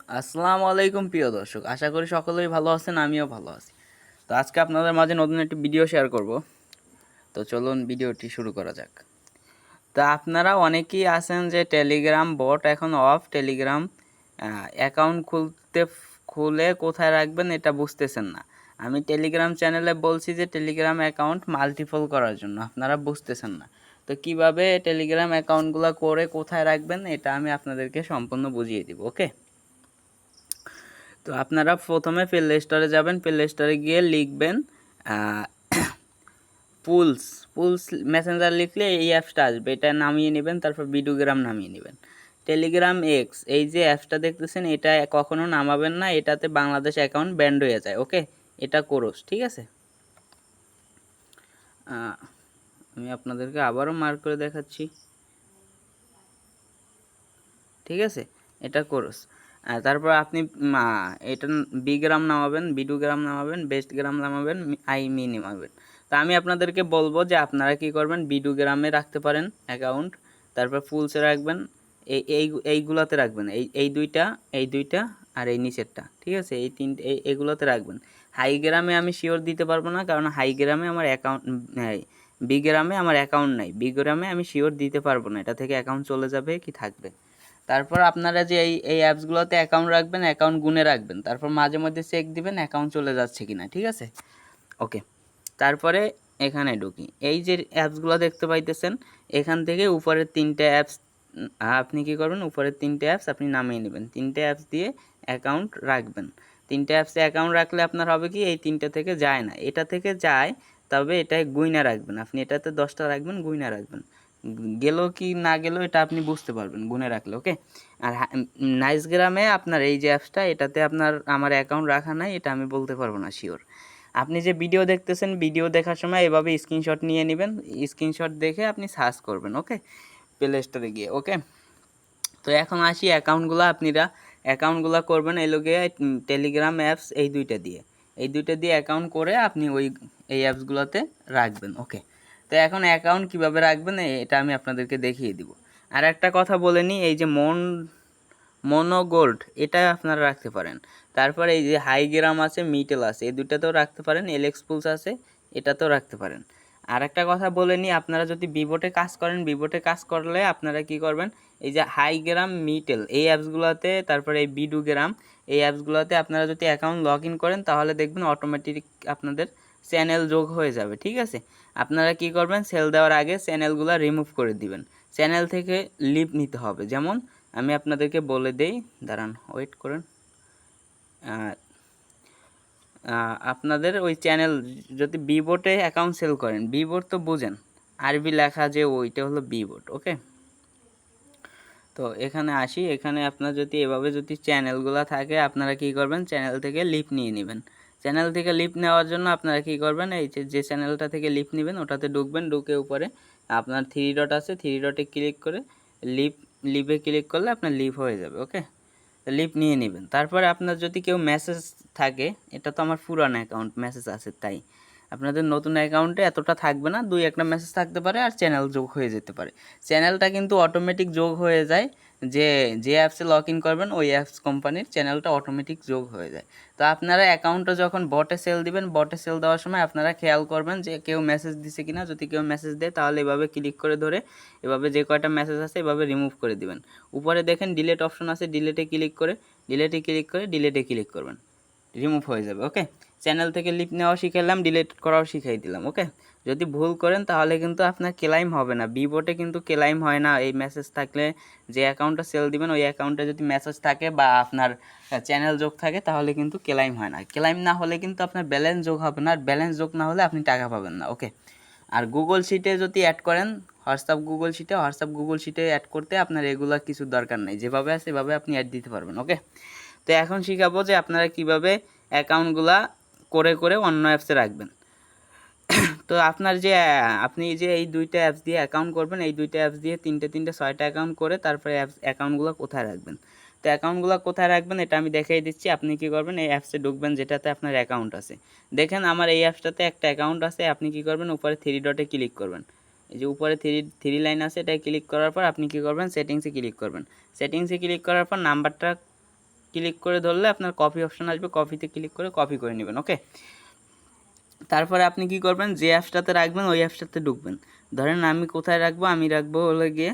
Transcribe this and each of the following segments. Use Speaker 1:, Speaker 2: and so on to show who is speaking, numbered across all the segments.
Speaker 1: আসসালামু আলাইকুম প্রিয় দর্শক, আশা করি সকলেই ভালো আছেন, আমিও ভালো আছি। তো আজকে আপনাদের মাঝে নতুন একটি ভিডিও শেয়ার করব। তো চলুন ভিডিওটি শুরু করা যাক। তা আপনারা অনেকেই আছেন যে টেলিগ্রাম বট এখন অফ, টেলিগ্রাম অ্যাকাউন্ট খুলে কোথায় রাখবেন এটা বুঝতেছেন না। আমি টেলিগ্রাম চ্যানেলে বলছি যে টেলিগ্রাম অ্যাকাউন্ট মাল্টিপল করার জন্য, আপনারা বুঝতেছেন না। তো কিভাবে টেলিগ্রাম অ্যাকাউন্টগুলো করে কোথায় রাখবেন এটা আমি আপনাদেরকে সম্পূর্ণ বুঝিয়ে দিব। ওকে, তো আপনারা প্রথমে প্লে স্টোরে যাবেন, প্লে স্টোরে গিয়ে লিখবেন পুলস পুলস মেসেঞ্জার লিখলে এই অ্যাপসটা আসবে, এটা নামিয়ে নেবেন। তারপর ভিডিওগ্রাম নামিয়ে নেবেন। টেলিগ্রাম এক্স, এই যে অ্যাপসটা দেখতেছেন এটা কখনো নামাবেন না, এটাতে বাংলাদেশ অ্যাকাউন্ট ব্যান্ড হয়ে যায়। ওকে, এটা করোস, ঠিক আছে। আমি আপনাদেরকে আবারও মার্ক করে দেখাচ্ছি, ঠিক আছে, এটা করোস। তারপর আপনি এটা বিগ্রাম নামাবেন, ভিডিওগ্রাম নামাবেন, বেস্ট গ্রাম নামাবেন, আইমি নামাবেন। তা আমি আপনাদেরকে বলবো যে আপনারা কি করবেন, ভিডিওগ্রামে রাখতে পারেন অ্যাকাউন্ট, তারপর ফুলসে রাখবেন, এইগুলাতে রাখবেন, এই দুইটা আর এই নিচেরটা, ঠিক আছে, এই তিনটে এইগুলোতে রাখবেন। হাইগ্রামে আমি শিওর দিতে পারবো না, কারণ হাইগ্রামে আমার অ্যাকাউন্ট, বিগ্রামে আমার অ্যাকাউন্ট নাই, বিগ্রামে আমি শিওর দিতে পারবো না, এটা থেকে অ্যাকাউন্ট চলে যাবে কি থাকবে। তারপর আপনারা যে এই অ্যাপসগুলোতে অ্যাকাউন্ট রাখবেন, অ্যাকাউন্ট গুনে রাখবেন, তারপর মাঝে মধ্যে চেক দিবেন অ্যাকাউন্ট চলে যাচ্ছে কিনা, ঠিক আছে। ওকে, তারপরে এখানে ঢুকি, এই যে অ্যাপসগুলো দেখতে পাইতেছেন, এখান থেকে উপরের তিনটে অ্যাপস আপনি কি করবেন, উপরের তিনটে অ্যাপস আপনি নামিয়ে নেবেন, তিনটে অ্যাপস দিয়ে অ্যাকাউন্ট রাখবেন। তিনটে অ্যাপসে অ্যাকাউন্ট রাখলে আপনার হবে কি, এই তিনটে থেকে যায় না, এটা থেকে যায়, তবে এটাই গুইনা রাখবেন আপনি, এটাতে 10টা রাখবেন, গুইনা রাখবেন, গেল কি না গেল এটা আপনি বুঝতে পারবেন গুনে রাখলে। ওকে, আর নাইস গ্রামে আপনার এই যে অ্যাপসটা, এটাতে আমার অ্যাকাউন্ট রাখা নাই, এটা আমি বলতে পারবো না শিওর। আপনি যে ভিডিও দেখতেছেন, ভিডিও দেখার সময় এভাবে স্ক্রিনশট নিয়ে নেবেন, স্ক্রিনশট দেখে আপনি সার্চ করবেন। ওকে, প্লে স্টোরে গিয়ে। ওকে, তো এখন আসি অ্যাকাউন্টগুলো করবেন এই লোকে টেলিগ্রাম অ্যাপস, এই দুইটা দিয়ে অ্যাকাউন্ট করে আপনি এই অ্যাপসগুলোতে রাখবেন। ওকে, তো এখন অ্যাকাউন্ট কিভাবে রাখবেন এটা আমি আপনাদেরকে দেখিয়ে দিব। আর একটা কথা বলে নিই, এই যে মনোগোল্ড এটা আপনারা রাখতে পারেন। তারপরে এই যে হাইগ্রাম আছে, মিটেল আছে, এই দুটাতেও রাখতে পারেন, এলেক্সপুলস আছে, এটাতেও রাখতে পারেন। আর একটা কথা বলে নিই, আপনারা যদি বিবোটে কাজ করেন, বিবোটে কাজ করলে আপনারা কি করবেন, এই যে হাইগ্রাম, মিটেল এই অ্যাপসগুলোতে, তারপরে এই বিডুগ্রাম এই অ্যাপসগুলোতে আপনারা যদি অ্যাকাউন্ট লগ ইন করেন, তাহলে দেখবেন অটোমেটিক আপনাদের চ্যানেল যোগ হয়ে যাবে, ঠিক আছে। আপনারা কি করবেন, সেল দেওয়ার আগে চ্যানেলগুলো রিমুভ করে দিবেন, চ্যানেল থেকে লিভ নিতে হবে। যেমন আমি আপনাদেরকে বলে দেই, দাঁড়ান ওয়েট করেন। আপনাদের ওই চ্যানেল যদি বিবোটে অ্যাকাউন্ট সেল করেন, বিবোট তো বুঝেন, আরবি লেখা যে ওইটা হলো বিবোট। ওকে, তো এখানে আসি, এখানে আপনার যদি এভাবে যদি চ্যানেলগুলো থাকে, আপনারা কি করবেন, চ্যানেল থেকে লিভ নিয়ে নেবেন। চ্যানেল থেকে লিভ নেওয়ার জন্য আপনারা কি করবেন, এই যে চ্যানেলটা থেকে লিভ নেবেন ওটাতে ঢুকবেন, ঢুকে উপরে আপনার থ্রি ডট আছে, থ্রি ডটে ক্লিক করে লিভে ক্লিক করলে আপনার লিভ হয়ে যাবে। ওকে, লিভ নিয়ে নেবেন। তারপরে আপনার যদি কেউ মেসেজ থাকে, এটা তো আমার পুরান অ্যাকাউন্ট, মেসেজ আছে, তাই আপনাদের নতুন অ্যাকাউন্টে এতটা থাকবে না, দুই একটা মেসেজ থাকতে পারে আর চ্যানেল যোগ হয়ে যেতে পারে। চ্যানেলটা কিন্তু অটোমেটিক যোগ হয়ে যায়, যে যে অ্যাপসে লগ ইন করবেন ওই অ্যাপস কোম্পানির চ্যানেলটা অটোমেটিক যোগ হয়ে যায়। তো আপনারা অ্যাকাউন্টটা যখন বটে সেল দিবেন, বটে সেল দেওয়ার সময় আপনারা খেয়াল করবেন যে কেউ মেসেজ দিছে কিনা, যদি কেউ মেসেজ দেয় তাহলে এভাবে ক্লিক করে ধরে এভাবে যে কয়টা মেসেজ আছে এভাবে রিমুভ করে দিবেন। উপরে দেখেন ডিলেট অপশন আছে, ডিলেটে ক্লিক করবেন, রিমুভ হয়ে যাবে। ওকে, চ্যানেল থেকে লিভ নেওয়া শিখাইলাম, ডিলিট করাও শিখাই দিলাম। ওকে, যদি ভুল করেন তাহলে কিন্তু আপনার ক্লেইম হবে না, বিবোটে কিন্তু ক্লেইম হয় না। এই মেসেজ থাকলে, যে অ্যাকাউন্টটা সেল দিবেন ওই অ্যাকাউন্টে যদি মেসেজ থাকে বা আপনার চ্যানেল যোগ থাকে তাহলে কিন্তু ক্লেইম হয় না। ক্লেইম না হলে কিন্তু আপনার ব্যালেন্স যোগ হবে না, আর ব্যালেন্স যোগ না হলে আপনি টাকা পাবেন না। ওকে, আর গুগল শিটে যদি অ্যাড করেন, হোয়াটসঅ্যাপ গুগল শিটে অ্যাড করতে আপনার এগুলো কিছু দরকার নেই, যেভাবে আছে সেভাবে আপনি অ্যাড দিতে পারবেন। ওকে, তো এখন শিখাবো যে আপনারা কিভাবে অ্যাকাউন্টগুলা করে করে অন্য অ্যাপসে রাখবেন। তো আপনি যে এই দুইটা অ্যাপস দিয়ে অ্যাকাউন্ট করবেন, এই দুইটা অ্যাপস দিয়ে তিনটে 6টা অ্যাকাউন্ট করে তারপরে অ্যাকাউন্টগুলো কোথায় রাখবেন। তো অ্যাকাউন্টগুলো কোথায় রাখবেন এটা আমি দেখিয়ে দিচ্ছি। আপনি কি করবেন, এই অ্যাপসে ঢুকবেন যেটাতে আপনার অ্যাকাউন্ট আছে। দেখেন আমার এই অ্যাপসটাতে একটা অ্যাকাউন্ট আছে। আপনি কি করবেন, উপরে থ্রি ডটে ক্লিক করবেন, এই যে উপরে থ্রি লাইন আছে, এটাই ক্লিক করার পর আপনি কি করবেন, সেটিংসে ক্লিক করবেন। সেটিংসে ক্লিক করার পর নাম্বারটা ক্লিক করে ধরলে আপনার কপি অপশন আসবে, কপিতে ক্লিক করে কপি করে নেবেন। ওকে, তারপরে আপনি কি করবেন, যে অ্যাপসটাতে রাখবেন ওই অ্যাপসটাতে ঢুকবেন। ধরেন আমি কোথায় রাখবো, আমি রাখবো হলো গিয়ে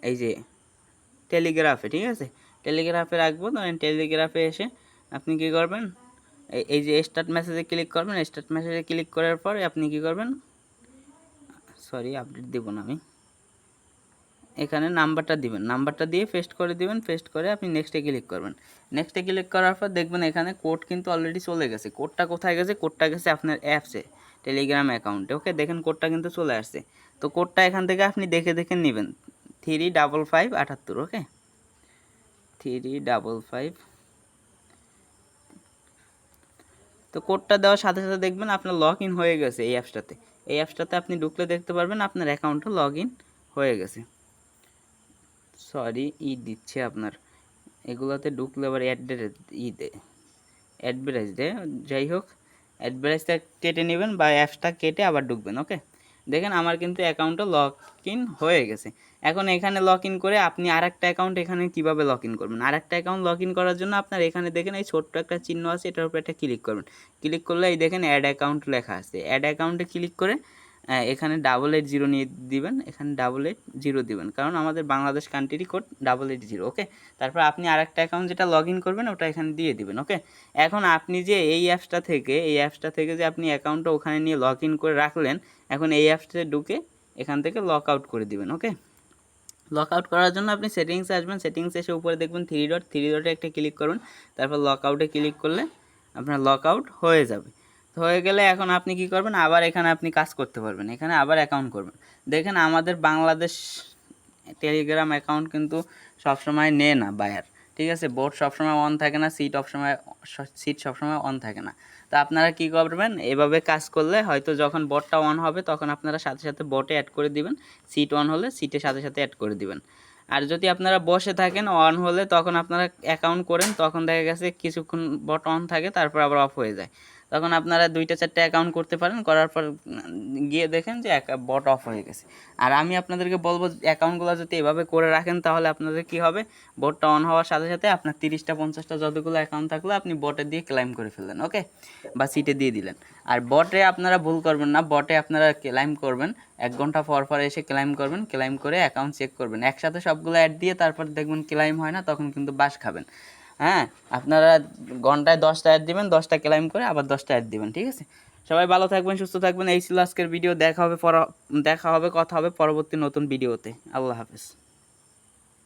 Speaker 1: এই যে টেলিগ্রাফে, ঠিক আছে, টেলিগ্রাফে রাখবো। ধরেন টেলিগ্রাফে এসে আপনি কি করবেন, এই যে স্টার্ট মেসেজে ক্লিক করবেন। স্টার্ট মেসেজে ক্লিক করার পরে আপনি কি করবেন, সরি আপডেট দেবো না আমি, এখানে নাম্বারটা দিবেন, নাম্বারটা দিয়ে পেস্ট করে দিবেন। পেস্ট করে আপনি নেক্সটে ক্লিক করবেন। নেক্সটে ক্লিক করার পর দেখবেন এখানে কোড কিন্তু অলরেডি চলে গেছে। কোডটা কোথায় গেছে, কোডটা গেছে আপনার অ্যাপসে, টেলিগ্রাম অ্যাকাউন্টে। ওকে, দেখেন কোডটা কিন্তু চলে আসছে। তো কোডটা এখান থেকে আপনি দেখে দেখে নেবেন, 35578। ওকে, 355। তো কোডটা দেওয়ার সাথে সাথে দেখবেন আপনার লগ ইন হয়ে গেছে এই অ্যাপসটাতে। এই অ্যাপসটাতে আপনি ঢুকলে দেখতে পারবেন আপনার অ্যাকাউন্টও লগ ইন হয়ে গেছে। সরি দিচ্ছে আপনার, এগুলোতে ঢুকলে আবার অ্যাড্রেস অ্যাডভারেজ দেয়। যাই হোক, অ্যাডভারেজটা কেটে নেবেন বা অ্যাপসটা কেটে আবার ঢুকবেন। ওকে, দেখেন আমার কিন্তু অ্যাকাউন্টটা লগ ইন হয়ে গেছে। এখন এখানে লগ ইন করে আপনি আরেকটা অ্যাকাউন্ট এখানে কীভাবে লগ ইন করবেন, আরেকটা অ্যাকাউন্ট লগ ইন করার জন্য আপনার এখানে দেখেন এই ছোট্ট একটা চিহ্ন আছে, এটার উপর একটা ক্লিক করবেন। ক্লিক করলে এই দেখেন অ্যাড অ্যাকাউন্ট লেখা আছে। অ্যাড অ্যাকাউন্টে ক্লিক করে এখানে 880 নিয়ে দিবেন, এখানে 880 দিবেন, কারণ আমাদের বাংলাদেশ কান্ট্রি কোড 880। ওকে, তারপর আপনি আরেকটা অ্যাকাউন্ট যেটা লগ ইন করবেন ওটা এখানে দিয়ে দিবেন। ওকে, এখন আপনি যে এই অ্যাপসটা থেকে যে আপনি অ্যাকাউন্টটা ওখানে নিয়ে লগ ইন করে রাখলেন, এখন এই অ্যাপসে ঢুকে এখান থেকে লক আউট করে দিবেন। ওকে, লক আউট করার জন্য আপনি সেটিংসে আসবেন। সেটিংসে এসে উপরে দেখবেন থ্রি ডটে একটা ক্লিক করবেন। তারপর লক আউটে ক্লিক করলে আপনার লক আউট হয়ে যাবে। তো হয়ে গেলে এখন আপনি কি করবেন, আবার এখানে আপনি কাজ করতে পারবেন, এখানে আবার অ্যাকাউন্ট করবেন। দেখেন আমাদের বাংলাদেশ টেলিগ্রাম অ্যাকাউন্ট কিন্তু সবসময় নেয় না বায়ার, ঠিক আছে, বোট সবসময় অন থাকে না, সিট সবসময় অন থাকে না। তো আপনারা কী করবেন, এভাবে কাজ করলে হয়তো যখন বটটা অন হবে তখন আপনারা সাথে সাথে বটে অ্যাড করে দিবেন, সিট অন হলে সিটের সাথে সাথে অ্যাড করে দিবেন। আর যদি আপনারা বসে থাকেন অন হলে তখন আপনারা অ্যাকাউন্ট করেন, তখন দেখা গেছে কিছুক্ষণ বট অন থাকে তারপর আবার অফ হয়ে যায়, তখন আপনারা 2-4টা অ্যাকাউন্ট করতে পারেন, করার পর গিয়ে দেখেন যে বট অফ হয়ে গেছে। আর আমি আপনাদেরকে বলবো অ্যাকাউন্টগুলো যদি এভাবে করে রাখেন তাহলে আপনাদের কি হবে, বটটা অন হওয়ার সাথে সাথে আপনার 30টা-50টা যতগুলো অ্যাকাউন্ট থাকলো আপনি বটে দিয়ে ক্লেম করে ফেললেন। ওকে, বা সিটে দিয়ে দিলেন। আর বটে আপনারা ভুল করবেন না, বটে আপনারা ক্লেম করবেন 1 ঘন্টা পর পর এসে ক্লেম করবেন, ক্লেম করে অ্যাকাউন্ট চেক করবেন। একসাথে সবগুলো অ্যাড দিয়ে তারপর দেখবেন ক্লেম হয় না, তখন কিন্তু বাস খাবেন। হ্যাঁ, আপনারা ঘন্টায় 10টা অ্যাড দিবেন, 10টা ক্লেম করে আবার 10টা অ্যাড দিবেন, ঠিক আছে। সবাই ভালো থাকবেন, সুস্থ থাকবেন। এই ছিল আজকের ভিডিও। দেখা হবে কথা হবে পরবর্তী নতুন ভিডিওতে। আল্লাহ হাফেজ।